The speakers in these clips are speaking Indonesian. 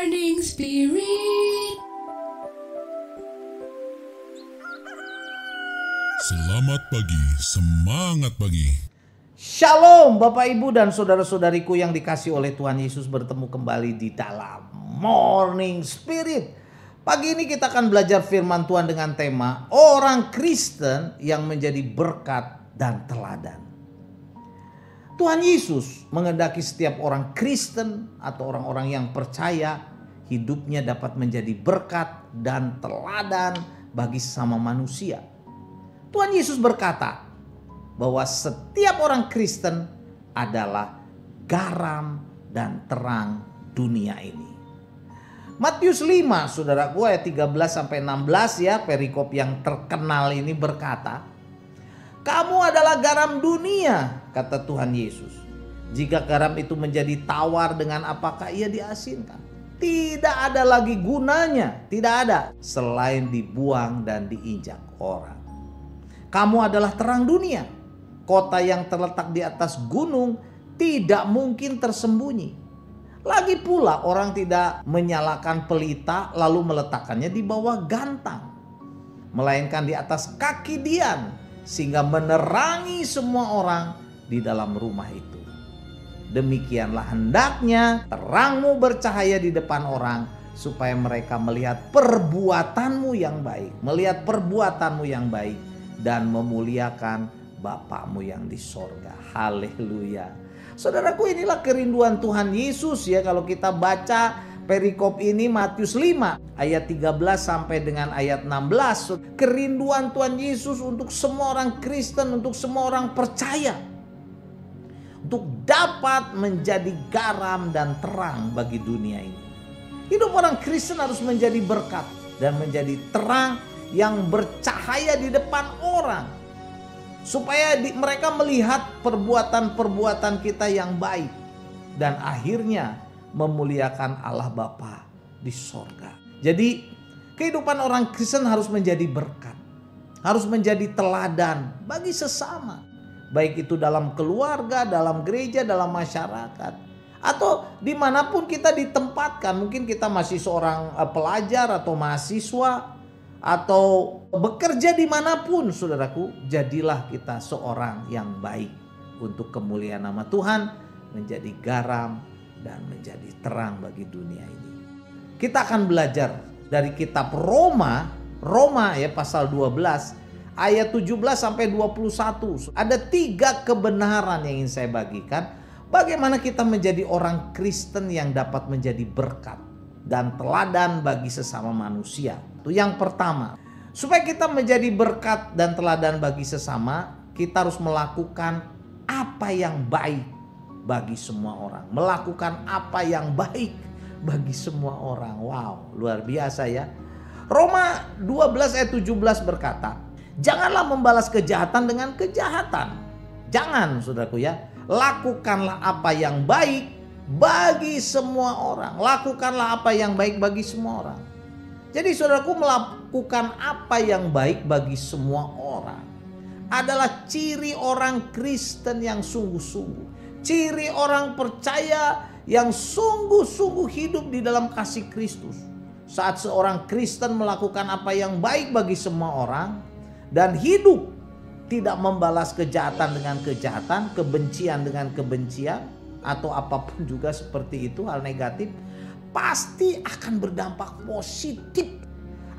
Morning Spirit. Selamat pagi, semangat pagi. Shalom Bapak Ibu dan saudara-saudariku yang dikasih oleh Tuhan Yesus, bertemu kembali di dalam Morning Spirit. Pagi ini kita akan belajar firman Tuhan dengan tema orang Kristen yang menjadi berkat dan teladan. Tuhan Yesus menghendaki setiap orang Kristen atau orang-orang yang percaya hidupnya dapat menjadi berkat dan teladan bagi sesama manusia. Tuhan Yesus berkata bahwa setiap orang Kristen adalah garam dan terang dunia ini. Matius 5 saudaraku ayat 13-16 ya, perikop yang terkenal ini berkata, "Kamu adalah garam dunia," kata Tuhan Yesus. "Jika garam itu menjadi tawar, dengan apakah ia diasinkan? Tidak ada lagi gunanya, tidak ada, selain dibuang dan diinjak orang. Kamu adalah terang dunia. Kota yang terletak di atas gunung tidak mungkin tersembunyi. Lagi pula orang tidak menyalakan pelita lalu meletakkannya di bawah gantang, melainkan di atas kaki dian, sehingga menerangi semua orang di dalam rumah itu. Demikianlah hendaknya terangmu bercahaya di depan orang, supaya mereka melihat perbuatanmu yang baik, dan memuliakan Bapamu yang di sorga." Haleluya. Saudaraku, inilah kerinduan Tuhan Yesus ya. Kalau kita baca perikop ini Matius 5 ayat 13 sampai dengan ayat 16. Kerinduan Tuhan Yesus untuk semua orang Kristen, untuk semua orang percaya, untuk dapat menjadi garam dan terang bagi dunia ini. Hidup orang Kristen harus menjadi berkat dan menjadi terang yang bercahaya di depan orang, supaya mereka melihat perbuatan-perbuatan kita yang baik dan akhirnya memuliakan Allah Bapa di sorga. Jadi kehidupan orang Kristen harus menjadi berkat, harus menjadi teladan bagi sesama, baik itu dalam keluarga, dalam gereja, dalam masyarakat, atau dimanapun kita ditempatkan. Mungkin kita masih seorang pelajar atau mahasiswa atau bekerja dimanapun, saudaraku, jadilah kita seorang yang baik untuk kemuliaan nama Tuhan, menjadi garam dan menjadi terang bagi dunia ini. Kita akan belajar dari kitab Roma ya, pasal 12 ayat 17 sampai 21. Ada 3 kebenaran yang ingin saya bagikan, bagaimana kita menjadi orang Kristen yang dapat menjadi berkat dan teladan bagi sesama manusia. Itu yang pertama. Supaya kita menjadi berkat dan teladan bagi sesama, kita harus melakukan apa yang baik bagi semua orang. Melakukan apa yang baik bagi semua orang. Wow, luar biasa ya. Roma 12 ayat 17 berkata, "Janganlah membalas kejahatan dengan kejahatan." Jangan, saudaraku ya. Lakukanlah apa yang baik bagi semua orang. Lakukanlah apa yang baik bagi semua orang. Jadi saudaraku, melakukan apa yang baik bagi semua orang adalah ciri orang Kristen yang sungguh-sungguh. Ciri orang percaya yang sungguh-sungguh hidup di dalam kasih Kristus. Saat seorang Kristen melakukan apa yang baik bagi semua orang dan hidup tidak membalas kejahatan dengan kejahatan, kebencian dengan kebencian, atau apapun juga seperti itu, hal negatif, pasti akan berdampak positif,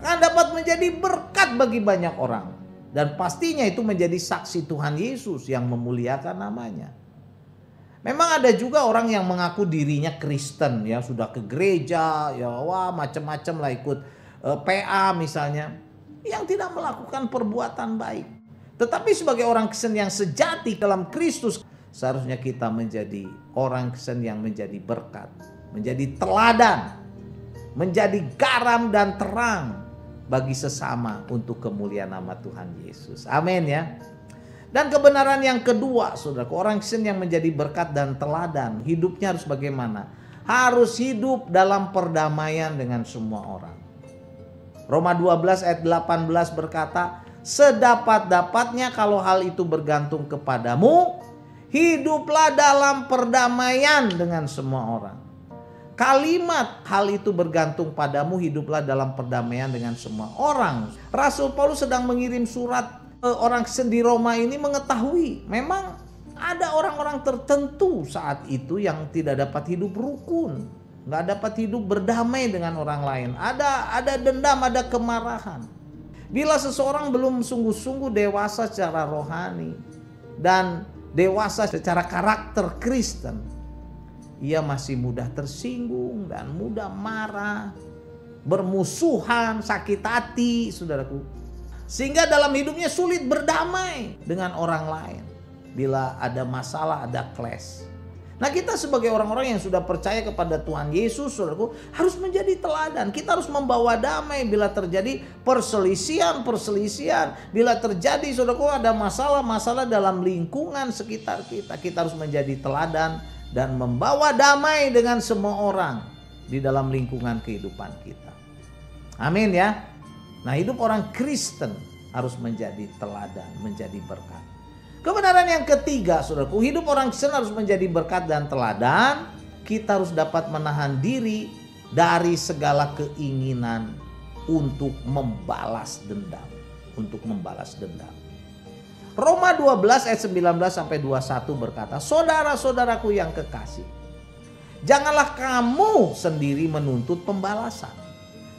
akan dapat menjadi berkat bagi banyak orang, dan pastinya itu menjadi saksi Tuhan Yesus yang memuliakan namanya. Memang ada juga orang yang mengaku dirinya Kristen ya, sudah ke gereja ya, wah macam-macam lah, ikut PA misalnya, yang tidak melakukan perbuatan baik. Tetapi sebagai orang Kristen yang sejati dalam Kristus, seharusnya kita menjadi orang Kristen yang menjadi berkat, menjadi teladan, menjadi garam dan terang bagi sesama untuk kemuliaan nama Tuhan Yesus. Amin ya. Dan kebenaran yang kedua, saudara, orang Kristen yang menjadi berkat dan teladan, hidupnya harus bagaimana? Harus hidup dalam perdamaian dengan semua orang. Roma 12 ayat 18 berkata, "Sedapat-dapatnya kalau hal itu bergantung kepadamu, hiduplah dalam perdamaian dengan semua orang." kalimat hal itu bergantung padamu, hiduplah dalam perdamaian dengan semua orang. Rasul Paulus sedang mengirim surat orang di Roma ini mengetahui memang ada orang-orang tertentu saat itu yang tidak dapat hidup rukun, nggak dapat hidup berdamai dengan orang lain. Ada dendam, ada kemarahan. Bila seseorang belum sungguh-sungguh dewasa secara rohani dan dewasa secara karakter Kristen, ia masih mudah tersinggung dan mudah marah, bermusuhan, sakit hati, saudaraku. Sehingga dalam hidupnya sulit berdamai dengan orang lain. Bila ada masalah, ada clash. Nah, kita sebagai orang-orang yang sudah percaya kepada Tuhan Yesus, saudaraku, harus menjadi teladan. Kita harus membawa damai bila terjadi perselisihan. Bila terjadi, saudaraku, ada masalah-masalah dalam lingkungan sekitar kita. Kita harus menjadi teladan dan membawa damai dengan semua orang di dalam lingkungan kehidupan kita. Amin ya. Nah, hidup orang Kristen harus menjadi teladan, menjadi berkat. Kebenaran yang ketiga, saudaraku, hidup orang Kristen harus menjadi berkat dan teladan. Kita harus dapat menahan diri dari segala keinginan untuk membalas dendam. Roma 12 ayat 19 sampai 21 berkata, saudara-saudaraku yang kekasih, janganlah kamu sendiri menuntut pembalasan,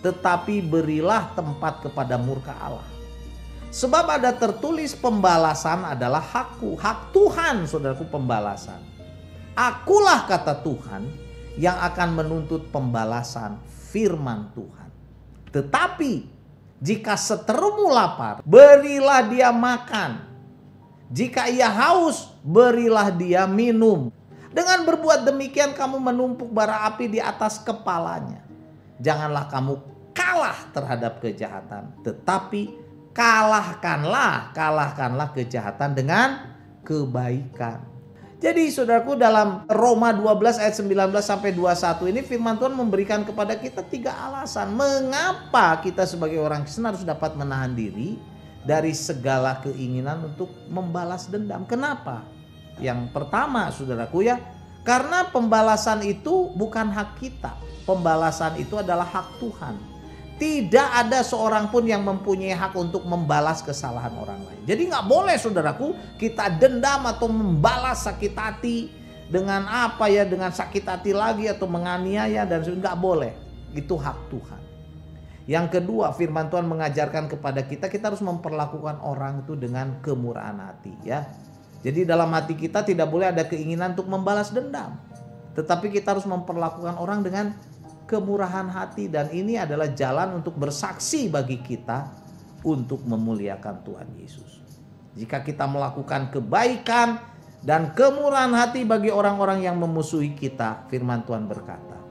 tetapi berilah tempat kepada murka Allah. Sebab ada tertulis, pembalasan adalah hakku, hak Tuhan, saudaraku, pembalasan. Akulah, kata Tuhan, yang akan menuntut pembalasan, firman Tuhan. Tetapi jika seterumu lapar, berilah dia makan. Jika ia haus, berilah dia minum. Dengan berbuat demikian kamu menumpuk bara api di atas kepalanya. Janganlah kamu kalah terhadap kejahatan, tetapi kalahkanlah kejahatan dengan kebaikan. Jadi saudaraku, dalam Roma 12 ayat 19 sampai 21 ini firman Tuhan memberikan kepada kita 3 alasan mengapa kita sebagai orang Kristen harus dapat menahan diri dari segala keinginan untuk membalas dendam. Kenapa? Yang pertama, saudaraku ya, karena pembalasan itu bukan hak kita. Pembalasan itu adalah hak Tuhan. Tidak ada seorang pun yang mempunyai hak untuk membalas kesalahan orang lain. Jadi nggak boleh, saudaraku, kita dendam atau membalas sakit hati dengan apa ya, dengan sakit hati lagi atau menganiaya dan nggak boleh. Itu hak Tuhan. Yang kedua, firman Tuhan mengajarkan kepada kita harus memperlakukan orang itu dengan kemurahan hati ya. Jadi dalam hati kita tidak boleh ada keinginan untuk membalas dendam. Tetapi kita harus memperlakukan orang dengan kemurahan hati, dan ini adalah jalan untuk bersaksi bagi kita untuk memuliakan Tuhan Yesus. Jika kita melakukan kebaikan dan kemurahan hati bagi orang-orang yang memusuhi kita, firman Tuhan berkata,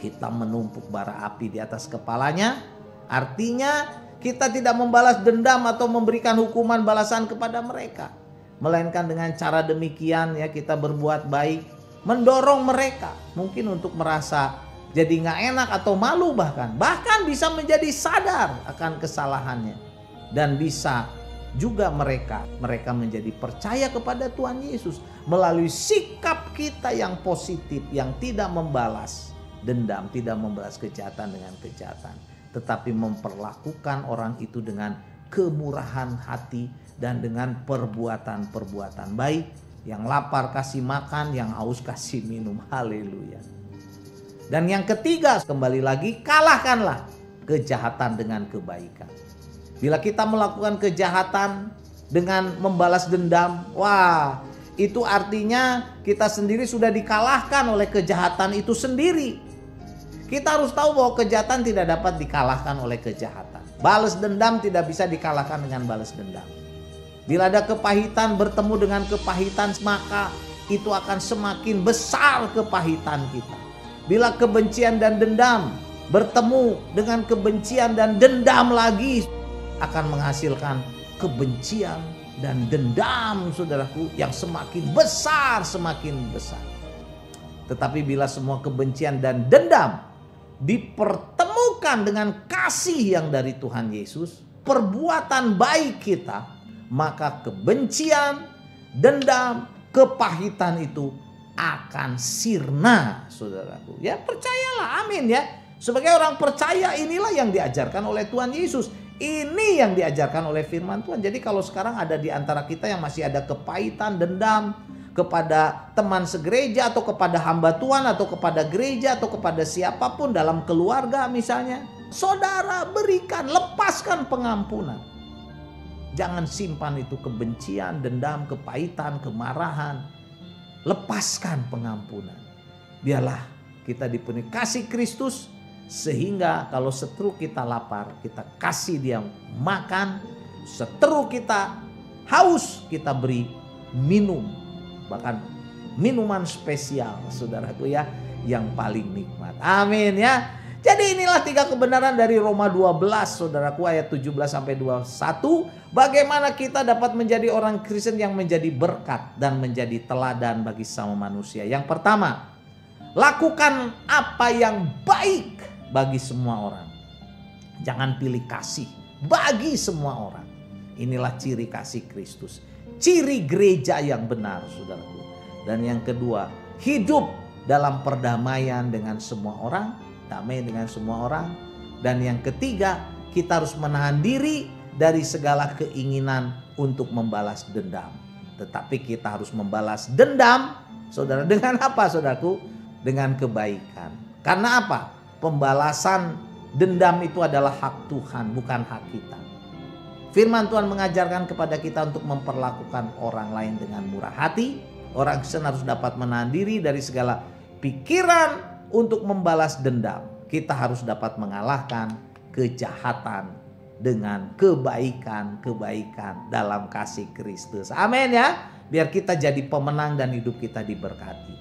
kita menumpuk bara api di atas kepalanya. Artinya kita tidak membalas dendam atau memberikan hukuman balasan kepada mereka, melainkan dengan cara demikian ya, kita berbuat baik, mendorong mereka mungkin untuk merasa jadi nggak enak atau malu, bahkan bisa menjadi sadar akan kesalahannya, dan bisa juga mereka menjadi percaya kepada Tuhan Yesus melalui sikap kita yang positif, yang tidak membalas dendam, tidak membalas kejahatan dengan kejahatan, tetapi memperlakukan orang itu dengan kemurahan hati dan dengan perbuatan-perbuatan baik. Yang lapar kasih makan, yang haus kasih minum. Haleluya. Dan yang ketiga, kembali lagi, kalahkanlah kejahatan dengan kebaikan. Bila kita melakukan kejahatan dengan membalas dendam, wah, itu artinya kita sendiri sudah dikalahkan oleh kejahatan itu sendiri. Kita harus tahu bahwa kejahatan tidak dapat dikalahkan oleh kejahatan. Balas dendam tidak bisa dikalahkan dengan balas dendam. Bila ada kepahitan bertemu dengan kepahitan, maka itu akan semakin besar kepahitan kita. Bila kebencian dan dendam bertemu dengan kebencian dan dendam lagi, akan menghasilkan kebencian dan dendam, saudaraku, yang semakin besar. Tetapi bila semua kebencian dan dendam dipertemukan dengan kasih yang dari Tuhan Yesus, perbuatan baik kita, maka kebencian, dendam, kepahitan itu akan sirna, saudaraku. Ya, percayalah, amin ya. Sebagai orang percaya, inilah yang diajarkan oleh Tuhan Yesus. Ini yang diajarkan oleh firman Tuhan. Jadi kalau sekarang ada di antara kita yang masih ada kepahitan, dendam kepada teman segereja atau kepada hamba Tuhan atau kepada gereja atau kepada siapapun dalam keluarga misalnya, saudara berikan, lepaskan pengampunan. Jangan simpan itu kebencian, dendam, kepahitan, kemarahan. Lepaskan pengampunan. Biarlah kita dipenuhi kasih Kristus, sehingga kalau seteru kita lapar, kita kasih dia makan. Seteru kita haus, kita beri minum. Bahkan minuman spesial, saudaraku ya, yang paling nikmat. Amin ya. Jadi inilah 3 kebenaran dari Roma 12, saudaraku, ayat 17 sampai 21. Bagaimana kita dapat menjadi orang Kristen yang menjadi berkat dan menjadi teladan bagi sesama manusia. Yang pertama, lakukan apa yang baik bagi semua orang. Jangan pilih kasih, bagi semua orang. Inilah ciri kasih Kristus. Ciri gereja yang benar, saudaraku. Dan yang kedua, hidup dalam perdamaian dengan semua orang. Damai dengan semua orang. Dan yang ketiga, kita harus menahan diri dari segala keinginan untuk membalas dendam. Tetapi kita harus membalas dendam, saudara, dengan apa, saudaraku? Dengan kebaikan. Karena apa? Pembalasan dendam itu adalah hak Tuhan, bukan hak kita. Firman Tuhan mengajarkan kepada kita untuk memperlakukan orang lain dengan murah hati. Orang Kristen harus dapat menahan diri dari segala pikiran untuk membalas dendam. Kita harus dapat mengalahkan kejahatan dengan kebaikan-kebaikan dalam kasih Kristus. Amin ya. Biar kita jadi pemenang dan hidup kita diberkati.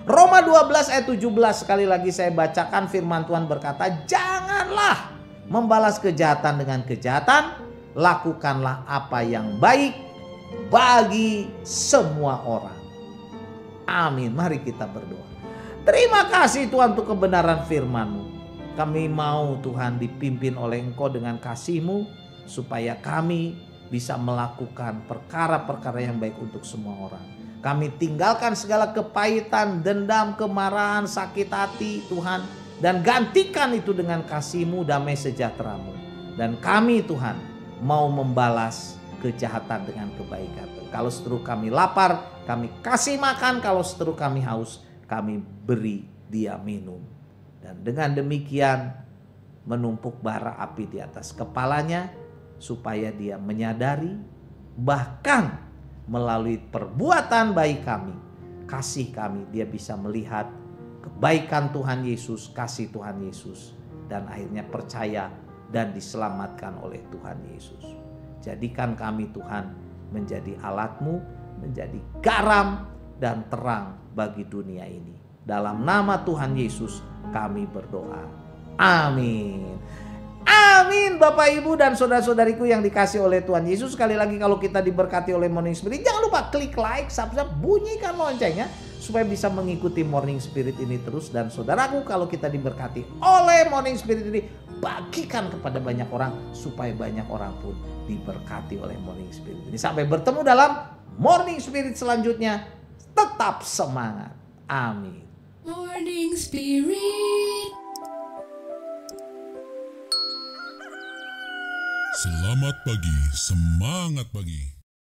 Roma 12 ayat 17, sekali lagi saya bacakan, firman Tuhan berkata, janganlah membalas kejahatan dengan kejahatan, lakukanlah apa yang baik bagi semua orang. Amin. Mari kita berdoa. Terima kasih Tuhan untuk kebenaran firman-Mu. Kami mau Tuhan dipimpin oleh Engkau dengan kasih-Mu, supaya kami bisa melakukan perkara-perkara yang baik untuk semua orang. Kami tinggalkan segala kepahitan, dendam, kemarahan, sakit hati Tuhan. Dan gantikan itu dengan kasih-Mu, damai sejahtera-Mu. Dan kami Tuhan mau membalas kejahatan dengan kebaikan. Kalau seteru kami lapar, kami kasih makan. Kalau seteru kami haus, kami beri dia minum. Dan dengan demikian menumpuk bara api di atas kepalanya, supaya dia menyadari, bahkan melalui perbuatan baik kami, kasih kami, dia bisa melihat kebaikan Tuhan Yesus, kasih Tuhan Yesus, dan akhirnya percaya dan diselamatkan oleh Tuhan Yesus. Jadikan kami Tuhan menjadi alat-Mu, menjadi garam dan terang bagi dunia ini. Dalam nama Tuhan Yesus kami berdoa. Amin. Amin. Bapak, Ibu, dan saudara-saudariku yang dikasih oleh Tuhan Yesus. Sekali lagi, kalau kita diberkati oleh Morning Spirit, jangan lupa klik like, subscribe, bunyikan loncengnya, supaya bisa mengikuti Morning Spirit ini terus. Dan saudaraku, kalau kita diberkati oleh Morning Spirit ini, bagikan kepada banyak orang, supaya banyak orang pun diberkati oleh Morning Spirit ini. Sampai bertemu dalam Morning Spirit selanjutnya. Tetap semangat. Amin. Morning Spirit. Selamat pagi, semangat pagi.